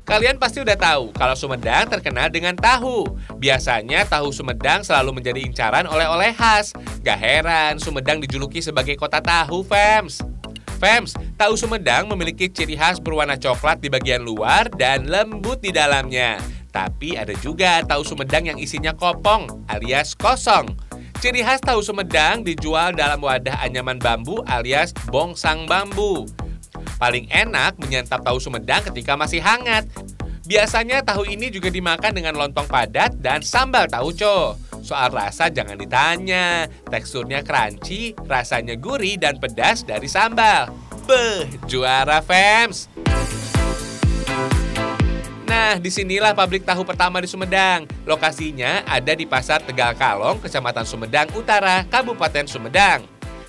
Kalian pasti udah tahu kalau Sumedang terkenal dengan tahu. Biasanya tahu Sumedang selalu menjadi incaran oleh-oleh khas. Gak heran Sumedang dijuluki sebagai kota tahu, Fems. Fems, tahu Sumedang memiliki ciri khas berwarna coklat di bagian luar dan lembut di dalamnya. Tapi ada juga tahu Sumedang yang isinya kopong alias kosong. Ciri khas tahu Sumedang dijual dalam wadah anyaman bambu alias bongsang bambu. Paling enak menyantap tahu Sumedang ketika masih hangat. Biasanya tahu ini juga dimakan dengan lontong padat dan sambal tauco. Soal rasa jangan ditanya, teksturnya crunchy, rasanya gurih dan pedas dari sambal. Beuh, juara, Fems! Nah, disinilah pabrik tahu pertama di Sumedang. Lokasinya ada di Pasar Tegal Kalong, Kecamatan Sumedang Utara, Kabupaten Sumedang.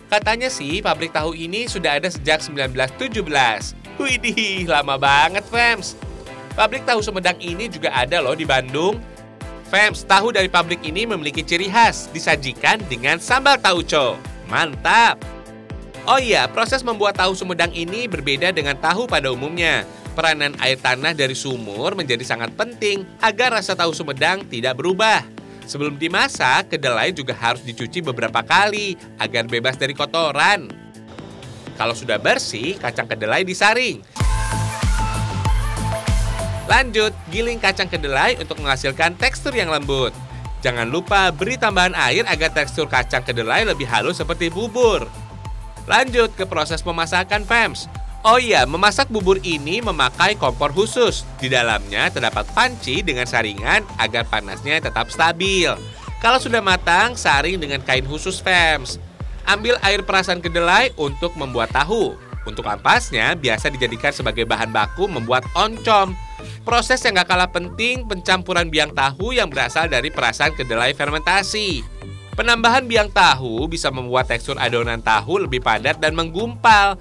Katanya sih pabrik tahu ini sudah ada sejak 1917. Widih, lama banget, Fems. Pabrik tahu Sumedang ini juga ada loh di Bandung. Fems, tahu dari pabrik ini memiliki ciri khas, disajikan dengan sambal tauco. Mantap! Oh iya, proses membuat tahu Sumedang ini berbeda dengan tahu pada umumnya. Peranan air tanah dari sumur menjadi sangat penting agar rasa tahu Sumedang tidak berubah. Sebelum dimasak, kedelai juga harus dicuci beberapa kali agar bebas dari kotoran. Kalau sudah bersih, kacang kedelai disaring. Lanjut, giling kacang kedelai untuk menghasilkan tekstur yang lembut. Jangan lupa beri tambahan air agar tekstur kacang kedelai lebih halus seperti bubur. Lanjut ke proses pemasakan, Fems. Oh iya, memasak bubur ini memakai kompor khusus. Di dalamnya terdapat panci dengan saringan agar panasnya tetap stabil. Kalau sudah matang, saring dengan kain khusus, Fems. Ambil air perasan kedelai untuk membuat tahu. Untuk ampasnya biasa dijadikan sebagai bahan baku membuat oncom. Proses yang gak kalah penting, pencampuran biang tahu yang berasal dari perasan kedelai fermentasi. Penambahan biang tahu bisa membuat tekstur adonan tahu lebih padat dan menggumpal.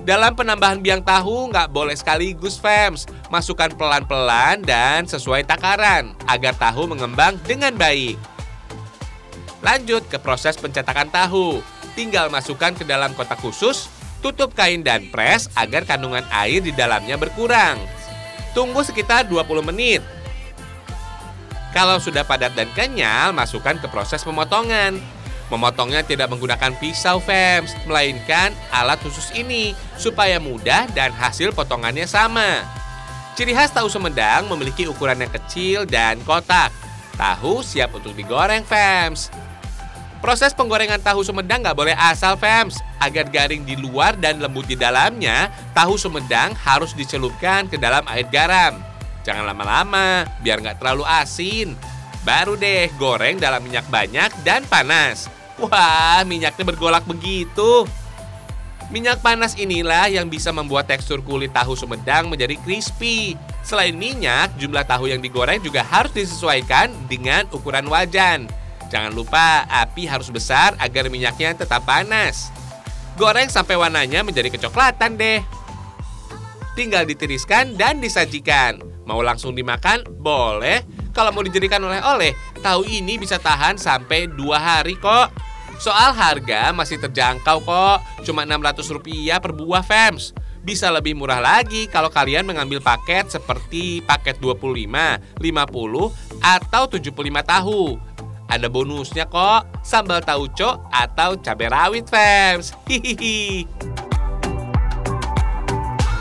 Dalam penambahan biang tahu nggak boleh sekaligus, Fems. Masukkan pelan-pelan dan sesuai takaran agar tahu mengembang dengan baik. Lanjut ke proses pencetakan tahu. Tinggal masukkan ke dalam kotak khusus, tutup kain dan pres agar kandungan air di dalamnya berkurang. Tunggu sekitar 20 menit. Kalau sudah padat dan kenyal, masukkan ke proses pemotongan. Memotongnya tidak menggunakan pisau, Fems, melainkan alat khusus ini supaya mudah dan hasil potongannya sama. Ciri khas tahu Sumedang memiliki ukuran yang kecil dan kotak. Tahu siap untuk digoreng, Fems. Proses penggorengan tahu Sumedang nggak boleh asal, Fems. Agar garing di luar dan lembut di dalamnya, tahu Sumedang harus dicelupkan ke dalam air garam. Jangan lama-lama, biar nggak terlalu asin. Baru deh goreng dalam minyak banyak dan panas. Wah, minyaknya bergolak begitu. Minyak panas inilah yang bisa membuat tekstur kulit tahu Sumedang menjadi crispy. Selain minyak, jumlah tahu yang digoreng juga harus disesuaikan dengan ukuran wajan. Jangan lupa api harus besar agar minyaknya tetap panas. Goreng sampai warnanya menjadi kecoklatan deh. Tinggal ditiriskan dan disajikan. Mau langsung dimakan? Boleh. Kalau mau dijadikan oleh-oleh, tahu ini bisa tahan sampai 2 hari kok. Soal harga masih terjangkau kok, cuma Rp600 per buah, Fems. Bisa lebih murah lagi kalau kalian mengambil paket seperti paket 25, 50, atau 75 tahu. Ada bonusnya kok, sambal tauco atau cabai rawit, Fems. Hihihi.